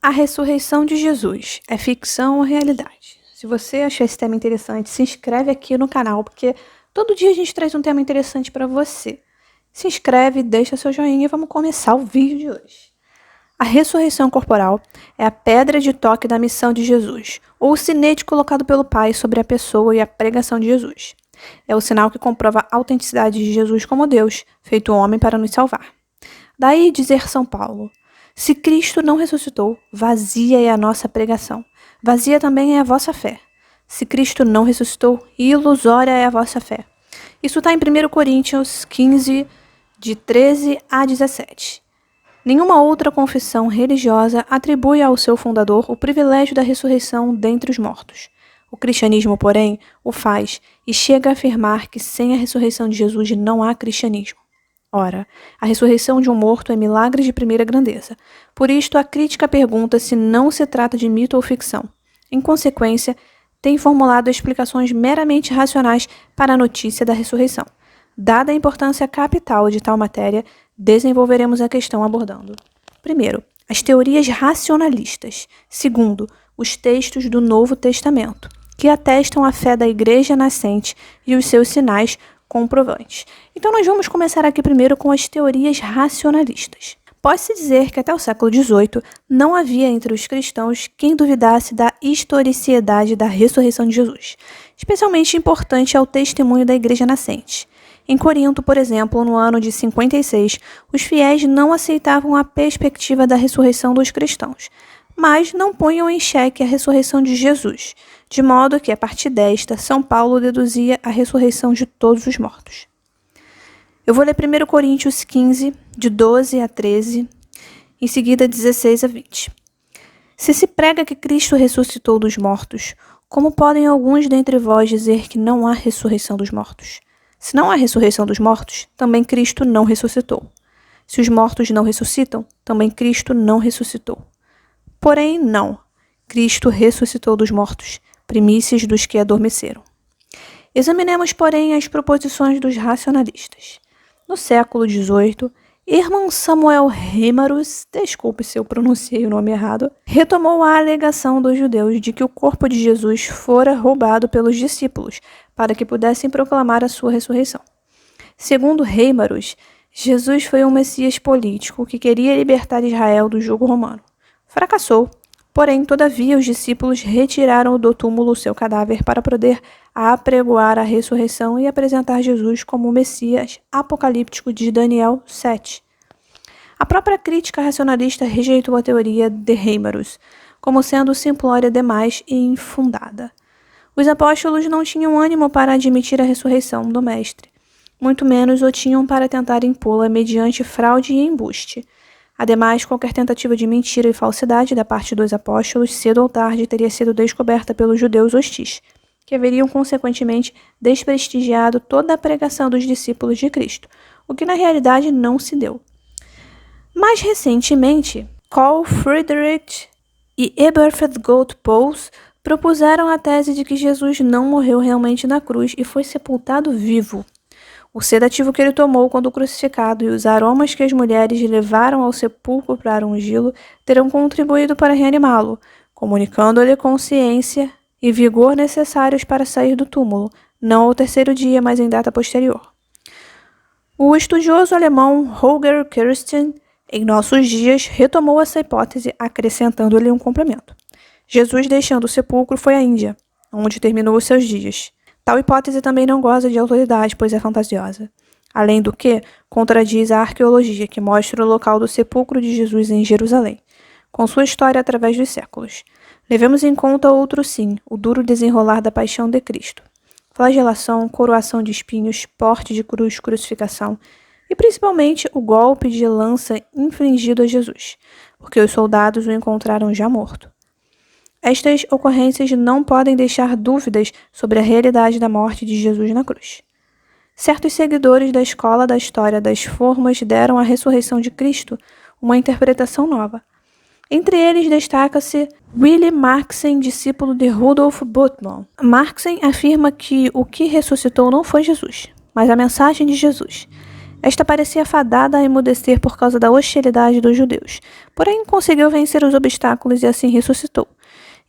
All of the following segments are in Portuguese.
A ressurreição de Jesus é ficção ou realidade? Se você achou esse tema interessante, se inscreve aqui no canal, porque todo dia a gente traz um tema interessante para você. Se inscreve, deixa seu joinha e vamos começar o vídeo de hoje. A ressurreição corporal é a pedra de toque da missão de Jesus, ou o sinete colocado pelo Pai sobre a pessoa e a pregação de Jesus. É o sinal que comprova a autenticidade de Jesus como Deus, feito homem para nos salvar. Daí dizer São Paulo: se Cristo não ressuscitou, vazia é a nossa pregação, vazia também é a vossa fé. Se Cristo não ressuscitou, ilusória é a vossa fé. Isso está em 1 Coríntios 15, de 13 a 17. Nenhuma outra confissão religiosa atribui ao seu fundador o privilégio da ressurreição dentre os mortos. O cristianismo, porém, o faz e chega a afirmar que sem a ressurreição de Jesus não há cristianismo. Ora, a ressurreição de um morto é milagre de primeira grandeza. Por isto, a crítica pergunta se não se trata de mito ou ficção. Em consequência, tem formulado explicações meramente racionais para a notícia da ressurreição. Dada a importância capital de tal matéria, desenvolveremos a questão abordando: primeiro, as teorias racionalistas. Segundo, os textos do Novo Testamento, que atestam a fé da Igreja nascente e os seus sinais comprovantes. Então nós vamos começar aqui primeiro com as teorias racionalistas. Pode-se dizer que até o século XVIII não havia entre os cristãos quem duvidasse da historicidade da ressurreição de Jesus. Especialmente importante é o testemunho da Igreja nascente. Em Corinto, por exemplo, no ano de 56, os fiéis não aceitavam a perspectiva da ressurreição dos cristãos, mas não punham em xeque a ressurreição de Jesus, de modo que, a partir desta, São Paulo deduzia a ressurreição de todos os mortos. Eu vou ler 1 Coríntios 15, de 12 a 13, em seguida 16 a 20. Se prega que Cristo ressuscitou dos mortos, como podem alguns dentre vós dizer que não há ressurreição dos mortos? Se não há ressurreição dos mortos, também Cristo não ressuscitou. Se os mortos não ressuscitam, também Cristo não ressuscitou. Porém, não. Cristo ressuscitou dos mortos, primícias dos que adormeceram. Examinemos, porém, as proposições dos racionalistas. No século XVIII, Hermann Samuel Reimarus, desculpe se eu pronunciei o nome errado, retomou a alegação dos judeus de que o corpo de Jesus fora roubado pelos discípulos, para que pudessem proclamar a sua ressurreição. Segundo Reimarus, Jesus foi um Messias político que queria libertar Israel do jugo romano. Fracassou, porém, todavia, os discípulos retiraram do túmulo o seu cadáver para poder apregoar a ressurreição e apresentar Jesus como o Messias apocalíptico de Daniel 7. A própria crítica racionalista rejeitou a teoria de Reimarus como sendo simplória demais e infundada. Os apóstolos não tinham ânimo para admitir a ressurreição do Mestre, muito menos o tinham para tentar impô-la mediante fraude e embuste. Ademais, qualquer tentativa de mentira e falsidade da parte dos apóstolos, cedo ou tarde, teria sido descoberta pelos judeus hostis, que haveriam consequentemente desprestigiado toda a pregação dos discípulos de Cristo, o que na realidade não se deu. Mais recentemente, Carl Friedrich e Eberhard Goldpols propuseram a tese de que Jesus não morreu realmente na cruz e foi sepultado vivo. O sedativo que ele tomou quando crucificado e os aromas que as mulheres levaram ao sepulcro para ungí-lo terão contribuído para reanimá-lo, comunicando-lhe consciência e vigor necessários para sair do túmulo, não ao terceiro dia, mas em data posterior. O estudioso alemão Holger Kirsten, em nossos dias, retomou essa hipótese, acrescentando-lhe um complemento. Jesus, deixando o sepulcro, foi à Índia, onde terminou os seus dias. Tal hipótese também não goza de autoridade, pois é fantasiosa. Além do que, contradiz a arqueologia, que mostra o local do sepulcro de Jesus em Jerusalém, com sua história através dos séculos. Levemos em conta outro sim, o duro desenrolar da paixão de Cristo. Flagelação, coroação de espinhos, porte de cruz, crucificação e principalmente o golpe de lança infligido a Jesus, porque os soldados o encontraram já morto. Estas ocorrências não podem deixar dúvidas sobre a realidade da morte de Jesus na cruz. Certos seguidores da escola da história das formas deram à ressurreição de Cristo uma interpretação nova. Entre eles destaca-se Willy Marxen, discípulo de Rudolf Bultmann. Marxen afirma que o que ressuscitou não foi Jesus, mas a mensagem de Jesus. Esta parecia fadada a emudecer por causa da hostilidade dos judeus, porém conseguiu vencer os obstáculos e assim ressuscitou,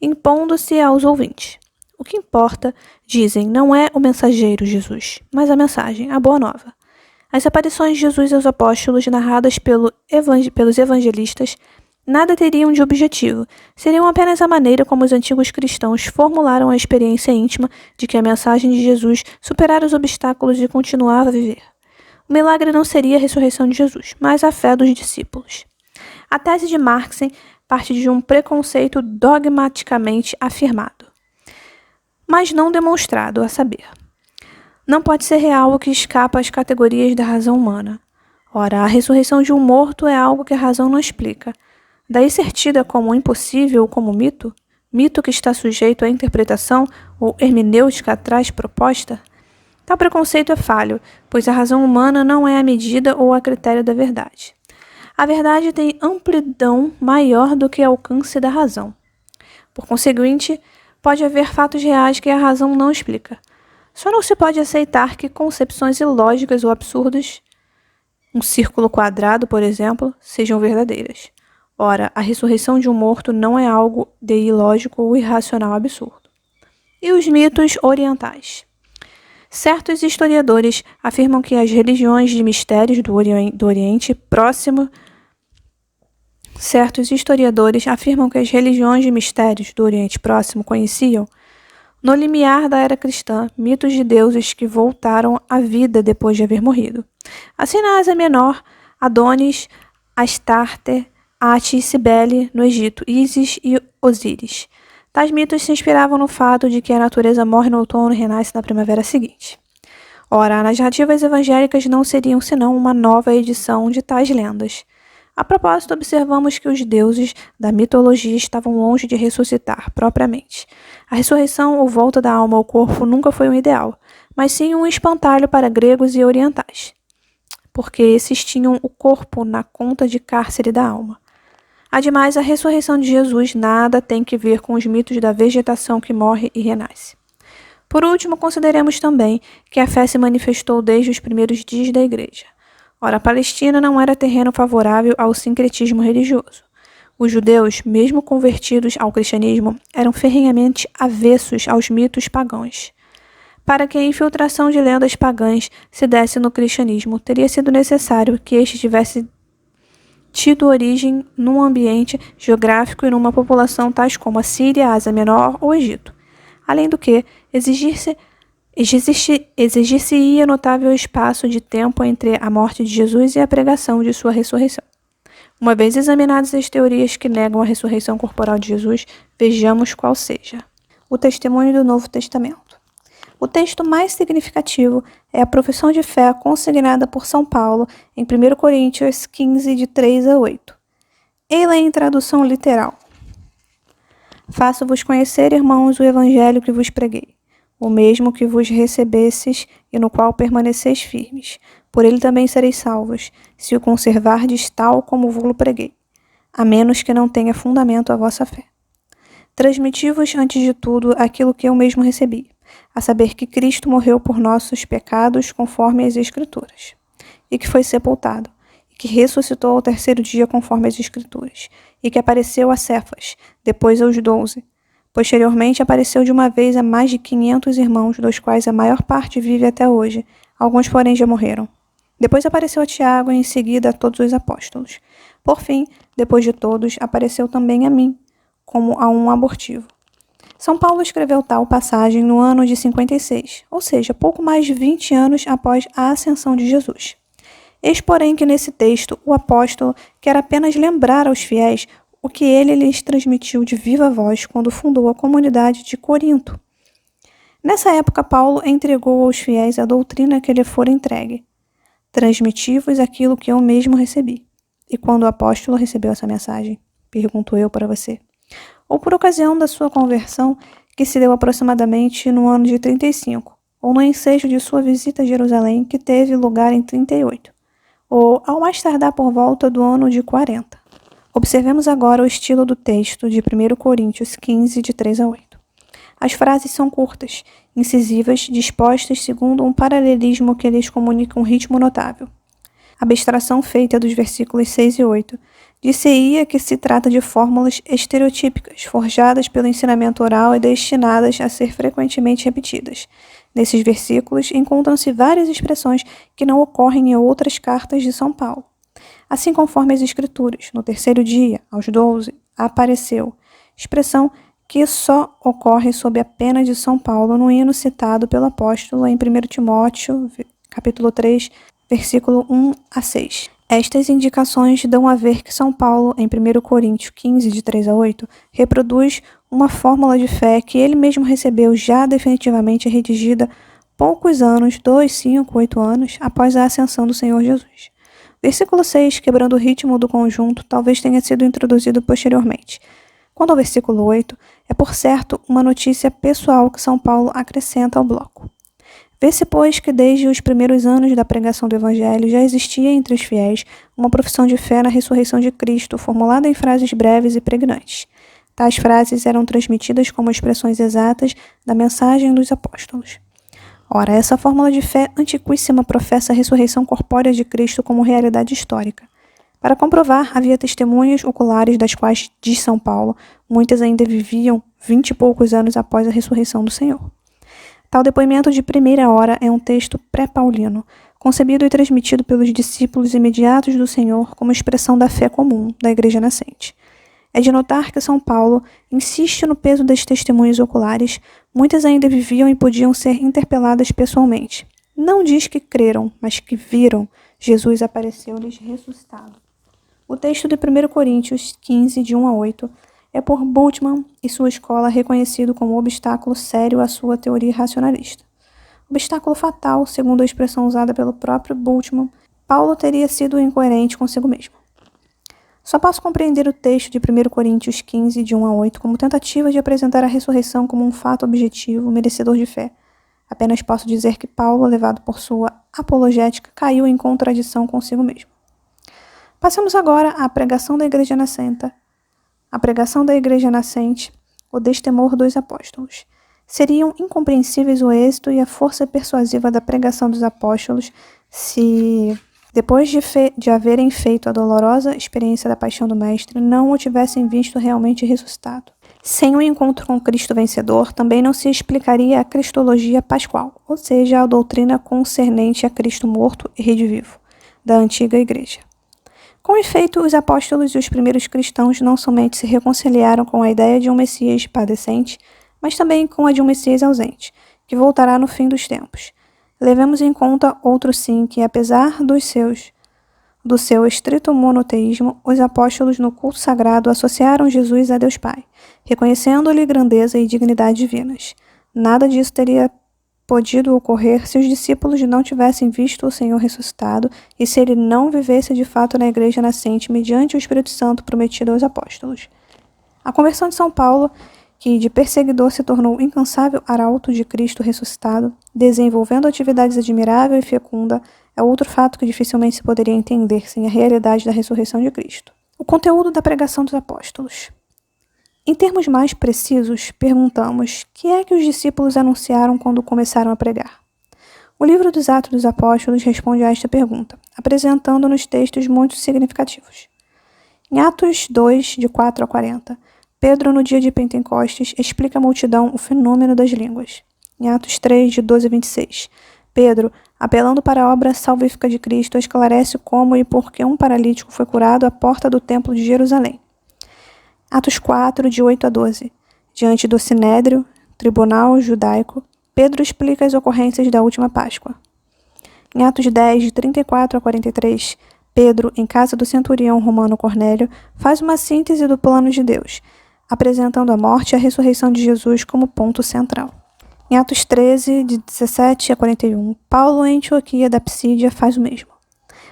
impondo-se aos ouvintes. O que importa, dizem, não é o mensageiro Jesus, mas a mensagem, a boa nova. As aparições de Jesus aos apóstolos, narradas pelos evangelistas, nada teriam de objetivo, seriam apenas a maneira como os antigos cristãos formularam a experiência íntima de que a mensagem de Jesus superara os obstáculos e continuava a viver. O milagre não seria a ressurreição de Jesus, mas a fé dos discípulos. A tese de Marx parte de um preconceito dogmaticamente afirmado, mas não demonstrado, a saber. Não pode ser real o que escapa às categorias da razão humana. Ora, a ressurreição de um morto é algo que a razão não explica. Daí ser tida como impossível ou como mito? Mito que está sujeito à interpretação ou hermenêutica atrás proposta? Tal preconceito é falho, pois a razão humana não é a medida ou a critério da verdade. A verdade tem amplidão maior do que o alcance da razão. Por conseguinte, pode haver fatos reais que a razão não explica. Só não se pode aceitar que concepções ilógicas ou absurdas, um círculo quadrado, por exemplo, sejam verdadeiras. Ora, a ressurreição de um morto não é algo de ilógico ou irracional absurdo. E os mitos orientais? Certos historiadores afirmam que as religiões de mistérios do Oriente Próximo conheciam, no limiar da era cristã, mitos de deuses que voltaram à vida depois de haver morrido. Assim, na Ásia Menor, Adonis, Astarte, Ati e Cibele no Egito, Ísis e Osíris. Tais mitos se inspiravam no fato de que a natureza morre no outono e renasce na primavera seguinte. Ora, as narrativas evangélicas não seriam senão uma nova edição de tais lendas. A propósito, observamos que os deuses da mitologia estavam longe de ressuscitar propriamente. A ressurreição ou volta da alma ao corpo nunca foi um ideal, mas sim um espantalho para gregos e orientais, porque esses tinham o corpo na conta de cárcere da alma. Ademais, a ressurreição de Jesus nada tem que ver com os mitos da vegetação que morre e renasce. Por último, consideremos também que a fé se manifestou desde os primeiros dias da Igreja. Ora, a Palestina não era terreno favorável ao sincretismo religioso. Os judeus, mesmo convertidos ao cristianismo, eram ferrenhamente avessos aos mitos pagãos. Para que a infiltração de lendas pagãs se desse no cristianismo, teria sido necessário que este tivesse tido origem num ambiente geográfico e numa população tais como a Síria, a Ásia Menor ou Egito. Além do que, exigir-se-ia notável espaço de tempo entre a morte de Jesus e a pregação de sua ressurreição. Uma vez examinadas as teorias que negam a ressurreição corporal de Jesus, vejamos qual seja. O testemunho do Novo Testamento. O texto mais significativo é a profissão de fé consignada por São Paulo em 1 Coríntios 15, de 3 a 8. Ei-la em tradução literal. Faço-vos conhecer, irmãos, o evangelho que vos preguei, o mesmo que vos recebestes e no qual permaneceis firmes. Por ele também sereis salvos, se o conservardes tal como vos preguei, a menos que não tenha fundamento a vossa fé. Transmiti-vos, antes de tudo, aquilo que eu mesmo recebi, a saber que Cristo morreu por nossos pecados, conforme as Escrituras, e que foi sepultado, e que ressuscitou ao terceiro dia, conforme as Escrituras, e que apareceu a Cefas, depois aos 12. Posteriormente, apareceu de uma vez a mais de 500 irmãos, dos quais a maior parte vive até hoje, alguns, porém, já morreram. Depois apareceu a Tiago e, em seguida, a todos os apóstolos. Por fim, depois de todos, apareceu também a mim, como a um abortivo. São Paulo escreveu tal passagem no ano de 56, ou seja, pouco mais de 20 anos após a ascensão de Jesus. Eis, porém, que nesse texto o apóstolo quer apenas lembrar aos fiéis o que ele lhes transmitiu de viva voz quando fundou a comunidade de Corinto. Nessa época, Paulo entregou aos fiéis a doutrina que lhe fora entregue. Transmiti-vos aquilo que eu mesmo recebi. E quando o apóstolo recebeu essa mensagem? Pergunto eu para você. Ou por ocasião da sua conversão, que se deu aproximadamente no ano de 35, ou no ensejo de sua visita a Jerusalém, que teve lugar em 38, ou ao mais tardar por volta do ano de 40. Observemos agora o estilo do texto de 1 Coríntios 15, de 3 a 8. As frases são curtas, incisivas, dispostas segundo um paralelismo que lhes comunica um ritmo notável. abstração feita dos versículos 6 e 8, dir-se-ia que se trata de fórmulas estereotípicas, forjadas pelo ensinamento oral e destinadas a ser frequentemente repetidas. Nesses versículos encontram-se várias expressões que não ocorrem em outras cartas de São Paulo. Assim conforme as Escrituras, no terceiro dia, aos 12, apareceu, expressão que só ocorre sob a pena de São Paulo no hino citado pelo apóstolo em 1 Timóteo, capítulo 3, versículo 1 a 6. Estas indicações dão a ver que São Paulo, em 1 Coríntios 15, de 3 a 8, reproduz uma fórmula de fé que ele mesmo recebeu já definitivamente redigida poucos anos, 2, 5, 8 anos, após a ascensão do Senhor Jesus. Versículo 6, quebrando o ritmo do conjunto, talvez tenha sido introduzido posteriormente. Quanto ao versículo 8, é por certo uma notícia pessoal que São Paulo acrescenta ao bloco. Vê-se, pois, que desde os primeiros anos da pregação do Evangelho já existia entre os fiéis uma profissão de fé na ressurreição de Cristo, formulada em frases breves e pregnantes. Tais frases eram transmitidas como expressões exatas da mensagem dos apóstolos. Ora, essa fórmula de fé antiquíssima professa a ressurreição corpórea de Cristo como realidade histórica. Para comprovar, havia testemunhas oculares das quais, diz São Paulo, muitas ainda viviam 20 e poucos anos após a ressurreição do Senhor. Tal depoimento de primeira hora é um texto pré-paulino, concebido e transmitido pelos discípulos imediatos do Senhor como expressão da fé comum da Igreja nascente. É de notar que São Paulo insiste no peso das testemunhas oculares, muitas ainda viviam e podiam ser interpeladas pessoalmente. Não diz que creram, mas que viram Jesus apareceu-lhes ressuscitado. O texto de 1 Coríntios 15, de 1 a 8, é por Bultmann e sua escola reconhecido como um obstáculo sério à sua teoria racionalista. Obstáculo fatal, segundo a expressão usada pelo próprio Bultmann, Paulo teria sido incoerente consigo mesmo. Só posso compreender o texto de 1 Coríntios 15, de 1 a 8, como tentativa de apresentar a ressurreição como um fato objetivo, merecedor de fé. Apenas posso dizer que Paulo, levado por sua apologética, caiu em contradição consigo mesmo. Passamos agora à pregação da Igreja Nascente. A pregação da Igreja Nascente, o destemor dos apóstolos. Seriam incompreensíveis o êxito e a força persuasiva da pregação dos apóstolos se, depois de haverem feito a dolorosa experiência da paixão do Mestre, não o tivessem visto realmente ressuscitado. Sem o encontro com Cristo vencedor, também não se explicaria a cristologia pascual, ou seja, a doutrina concernente a Cristo morto e redivivo, da antiga Igreja. Com efeito, os apóstolos e os primeiros cristãos não somente se reconciliaram com a ideia de um Messias padecente, mas também com a de um Messias ausente, que voltará no fim dos tempos. Levemos em conta outro sim, que apesar do seu estrito monoteísmo, os apóstolos no culto sagrado associaram Jesus a Deus Pai, reconhecendo-lhe grandeza e dignidade divinas. Nada disso teria podido ocorrer se os discípulos não tivessem visto o Senhor ressuscitado e se ele não vivesse de fato na Igreja nascente mediante o Espírito Santo prometido aos apóstolos. A conversão de São Paulo, que de perseguidor se tornou incansável arauto de Cristo ressuscitado, desenvolvendo atividades admirável e fecunda, é outro fato que dificilmente se poderia entender sem a realidade da ressurreição de Cristo. O conteúdo da pregação dos apóstolos. Em termos mais precisos, perguntamos: que é que os discípulos anunciaram quando começaram a pregar? O livro dos Atos dos Apóstolos responde a esta pergunta, apresentando-nos textos muito significativos. Em Atos 2, de 4 a 40, Pedro, no dia de Pentecostes, explica à multidão o fenômeno das línguas. Em Atos 3, de 12 a 26, Pedro, apelando para a obra salvífica de Cristo, esclarece como e por que um paralítico foi curado à porta do templo de Jerusalém. Atos 4, de 8 a 12. Diante do Sinédrio, tribunal judaico, Pedro explica as ocorrências da última Páscoa. Em Atos 10, de 34 a 43, Pedro, em casa do centurião romano Cornélio, faz uma síntese do plano de Deus, apresentando a morte e a ressurreição de Jesus como ponto central. Em Atos 13, de 17 a 41, Paulo, em Antioquia da Psídia, faz o mesmo.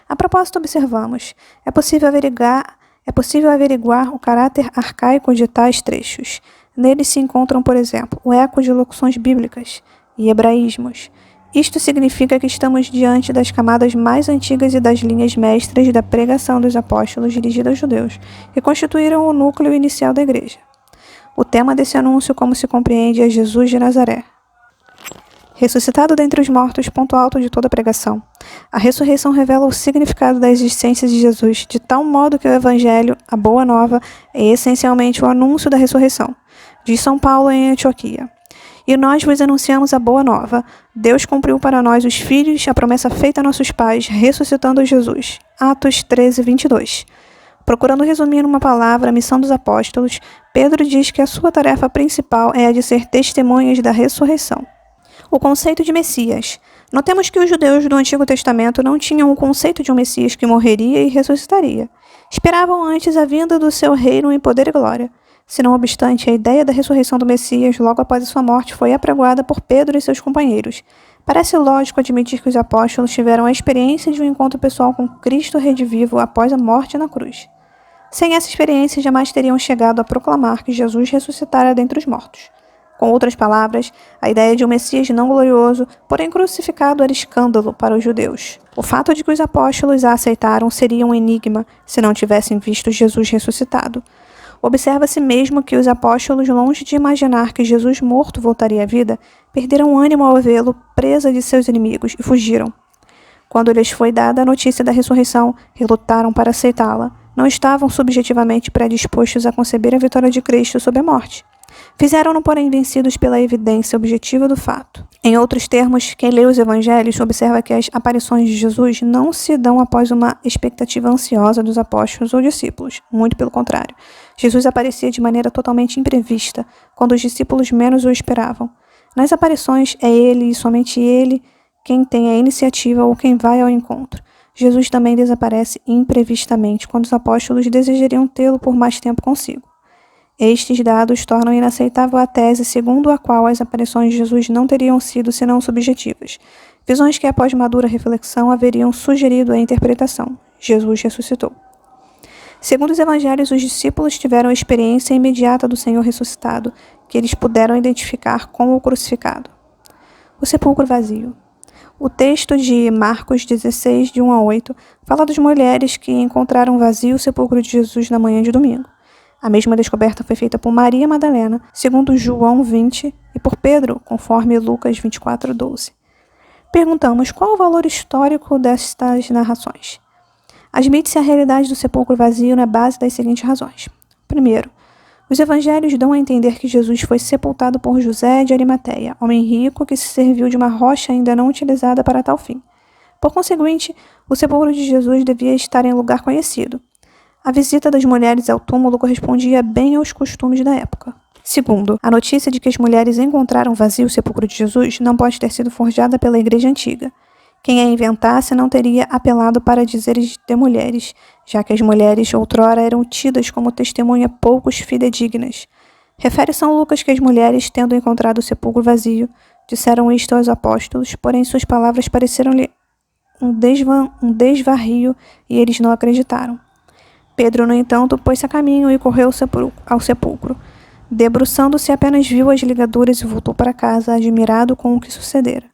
A propósito, observamos, é possível averiguar o caráter arcaico de tais trechos. Neles se encontram, por exemplo, o eco de locuções bíblicas e hebraísmos. Isto significa que estamos diante das camadas mais antigas e das linhas mestras da pregação dos apóstolos dirigida aos judeus, que constituíram o núcleo inicial da igreja. O tema desse anúncio, como se compreende, é Jesus de Nazaré. Ressuscitado dentre os mortos, ponto alto de toda a pregação. A ressurreição revela o significado da existência de Jesus, de tal modo que o Evangelho, a Boa Nova, é essencialmente o anúncio da ressurreição. Diz São Paulo em Antioquia. E nós vos anunciamos a Boa Nova. Deus cumpriu para nós, os filhos, a promessa feita a nossos pais, ressuscitando Jesus. Atos 13, 22. Procurando resumir numa palavra a missão dos apóstolos, Pedro diz que a sua tarefa principal é a de ser testemunhas da ressurreição. O conceito de Messias. Notemos que os judeus do Antigo Testamento não tinham o conceito de um Messias que morreria e ressuscitaria. Esperavam antes a vinda do seu reino em poder e glória. Se não obstante, a ideia da ressurreição do Messias logo após a sua morte foi apregoada por Pedro e seus companheiros. Parece lógico admitir que os apóstolos tiveram a experiência de um encontro pessoal com Cristo redivivo após a morte na cruz. Sem essa experiência, jamais teriam chegado a proclamar que Jesus ressuscitara dentre os mortos. Com outras palavras, a ideia de um Messias não glorioso, porém crucificado, era escândalo para os judeus. O fato de que os apóstolos a aceitaram seria um enigma se não tivessem visto Jesus ressuscitado. Observa-se mesmo que os apóstolos, longe de imaginar que Jesus morto voltaria à vida, perderam ânimo ao vê-lo presa de seus inimigos e fugiram. Quando lhes foi dada a notícia da ressurreição, relutaram para aceitá-la. Não estavam subjetivamente predispostos a conceber a vitória de Cristo sobre a morte. Fizeram-no, porém, vencidos pela evidência objetiva do fato. Em outros termos, quem lê os evangelhos observa que as aparições de Jesus não se dão após uma expectativa ansiosa dos apóstolos ou discípulos. Muito pelo contrário. Jesus aparecia de maneira totalmente imprevista, quando os discípulos menos o esperavam. Nas aparições, é ele e somente ele quem tem a iniciativa ou quem vai ao encontro. Jesus também desaparece imprevistamente quando os apóstolos desejariam tê-lo por mais tempo consigo. Estes dados tornam inaceitável a tese segundo a qual as aparições de Jesus não teriam sido senão subjetivas, visões que após madura reflexão haveriam sugerido a interpretação: Jesus ressuscitou. Segundo os evangelhos, os discípulos tiveram a experiência imediata do Senhor ressuscitado, que eles puderam identificar com o crucificado. O sepulcro vazio. O texto de Marcos 16, de 1 a 8, fala das mulheres que encontraram vazio o sepulcro de Jesus na manhã de domingo. A mesma descoberta foi feita por Maria Madalena, segundo João 20, e por Pedro, conforme Lucas 24, 12. Perguntamos qual o valor histórico destas narrações. Admite-se a realidade do sepulcro vazio na base das seguintes razões. Primeiro, os evangelhos dão a entender que Jesus foi sepultado por José de Arimateia, homem rico que se serviu de uma rocha ainda não utilizada para tal fim. Por conseguinte, o sepulcro de Jesus devia estar em lugar conhecido. A visita das mulheres ao túmulo correspondia bem aos costumes da época. Segundo, a notícia de que as mulheres encontraram vazio o sepulcro de Jesus não pode ter sido forjada pela Igreja Antiga. Quem a inventasse não teria apelado para dizeres de mulheres, já que as mulheres outrora eram tidas como testemunha poucos fidedignas. Refere São Lucas que as mulheres, tendo encontrado o sepulcro vazio, disseram isto aos apóstolos, porém suas palavras pareceram-lhe um desvario e eles não acreditaram. Pedro, no entanto, pôs-se a caminho e correu ao sepulcro. Debruçando-se, apenas viu as ligaduras e voltou para casa, admirado com o que sucedera.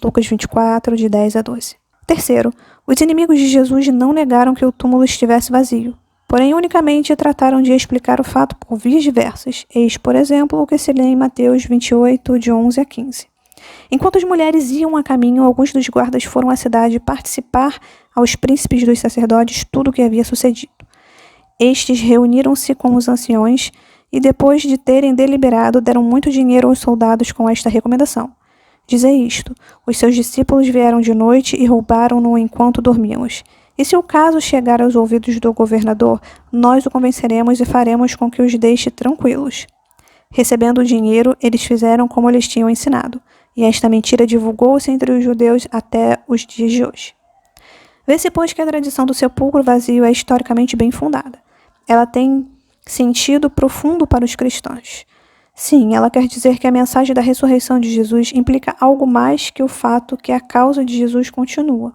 Lucas 24, de 10 a 12. Terceiro, os inimigos de Jesus não negaram que o túmulo estivesse vazio, porém unicamente trataram de explicar o fato por vias diversas. Eis, por exemplo, o que se lê em Mateus 28, de 11 a 15. Enquanto as mulheres iam a caminho, alguns dos guardas foram à cidade participar aos príncipes dos sacerdotes tudo o que havia sucedido. Estes reuniram-se com os anciões e, depois de terem deliberado, deram muito dinheiro aos soldados com esta recomendação. Dizei isto: os seus discípulos vieram de noite e roubaram-no enquanto dormíamos. E se o caso chegar aos ouvidos do governador, nós o convenceremos e faremos com que os deixe tranquilos. Recebendo o dinheiro, eles fizeram como lhes tinham ensinado, e esta mentira divulgou-se entre os judeus até os dias de hoje. Vê-se, pois, que a tradição do sepulcro vazio é historicamente bem fundada. Ela tem sentido profundo para os cristãos. Sim, ela quer dizer que a mensagem da ressurreição de Jesus implica algo mais que o fato que a causa de Jesus continua.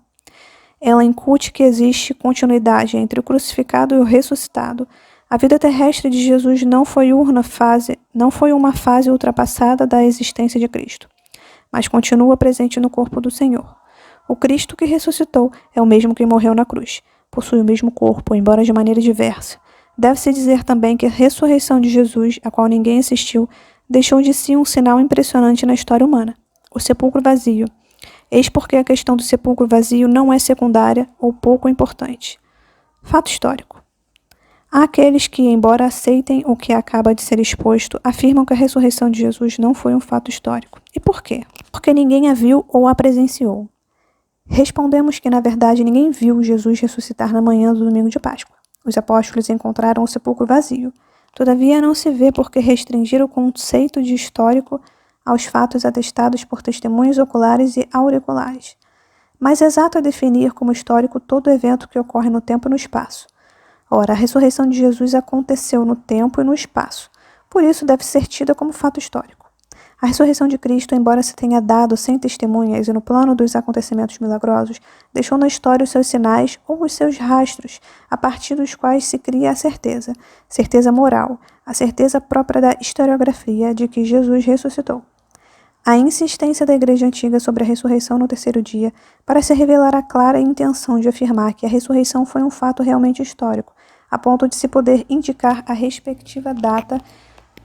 Ela incute que existe continuidade entre o crucificado e o ressuscitado. A vida terrestre de Jesus não foi uma fase ultrapassada da existência de Cristo, mas continua presente no corpo do Senhor. O Cristo que ressuscitou é o mesmo que morreu na cruz. Possui o mesmo corpo, embora de maneira diversa. Deve-se dizer também que a ressurreição de Jesus, a qual ninguém assistiu, deixou de si um sinal impressionante na história humana. o sepulcro vazio. Eis porque a questão do sepulcro vazio não é secundária ou pouco importante. Fato histórico. Há aqueles que, embora aceitem o que acaba de ser exposto, afirmam que a ressurreição de Jesus não foi um fato histórico. E por quê? Porque ninguém a viu ou a presenciou. Respondemos que, na verdade, ninguém viu Jesus ressuscitar na manhã do domingo de Páscoa. Os apóstolos encontraram o sepulcro vazio. Todavia, não se vê por que restringir o conceito de histórico aos fatos atestados por testemunhos oculares e auriculares. Mais exato é definir como histórico todo evento que ocorre no tempo e no espaço. Ora, a ressurreição de Jesus aconteceu no tempo e no espaço, por isso deve ser tida como fato histórico. A ressurreição de Cristo, embora se tenha dado sem testemunhas e no plano dos acontecimentos milagrosos, deixou na história os seus sinais ou os seus rastros, a partir dos quais se cria a certeza moral, a certeza própria da historiografia de que Jesus ressuscitou. A insistência da Igreja Antiga sobre a ressurreição no terceiro dia parece revelar a clara intenção de afirmar que a ressurreição foi um fato realmente histórico, a ponto de se poder indicar a respectiva data.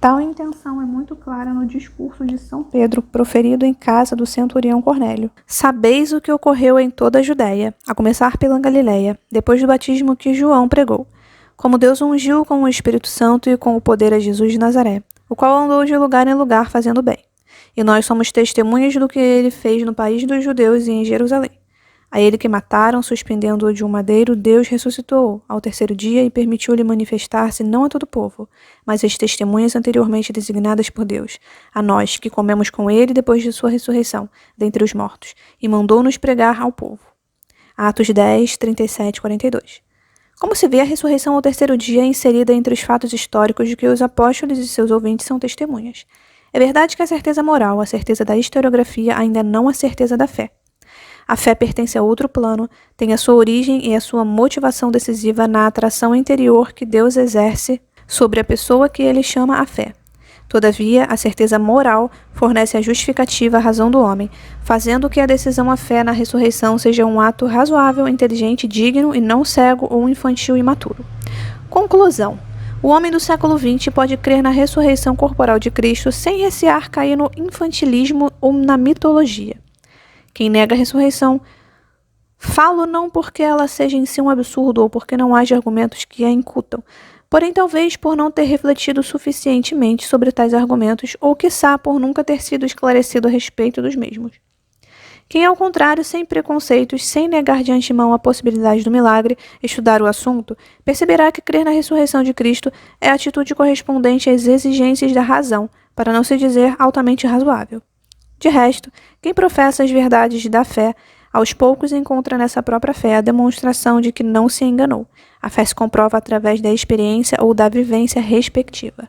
Tal intenção é muito clara no discurso de São Pedro, proferido em casa do centurião Cornélio. Sabeis o que ocorreu em toda a Judéia, a começar pela Galiléia, depois do batismo que João pregou, como Deus ungiu com o Espírito Santo e com o poder a Jesus de Nazaré, o qual andou de lugar em lugar fazendo bem. E nós somos testemunhas do que ele fez no país dos judeus e em Jerusalém. A ele que mataram, suspendendo-o de um madeiro, Deus ressuscitou ao terceiro dia e permitiu-lhe manifestar-se não a todo o povo, mas às testemunhas anteriormente designadas por Deus, a nós que comemos com ele depois de sua ressurreição, dentre os mortos, e mandou-nos pregar ao povo. Atos 10, 37 e 42. Como se vê, a ressurreição ao terceiro dia é inserida entre os fatos históricos de que os apóstolos e seus ouvintes são testemunhas. É verdade que a certeza moral, a certeza da historiografia, ainda não a certeza da fé. A fé pertence a outro plano, tem a sua origem e a sua motivação decisiva na atração interior que Deus exerce sobre a pessoa que ele chama a fé. Todavia, a certeza moral fornece a justificativa à razão do homem, fazendo que a decisão à fé na ressurreição seja um ato razoável, inteligente, digno e não cego ou infantil e imaturo. Conclusão. O homem do século XX pode crer na ressurreição corporal de Cristo sem recear cair no infantilismo ou na mitologia. Quem nega a ressurreição, falo não porque ela seja em si um absurdo ou porque não haja argumentos que a incutam, porém talvez por não ter refletido suficientemente sobre tais argumentos ou quiçá por nunca ter sido esclarecido a respeito dos mesmos. Quem, ao contrário, sem preconceitos, sem negar de antemão a possibilidade do milagre, estudar o assunto, perceberá que crer na ressurreição de Cristo é a atitude correspondente às exigências da razão, para não se dizer altamente razoável. De resto, quem professa as verdades da fé, aos poucos encontra nessa própria fé a demonstração de que não se enganou. A fé se comprova através da experiência ou da vivência respectiva.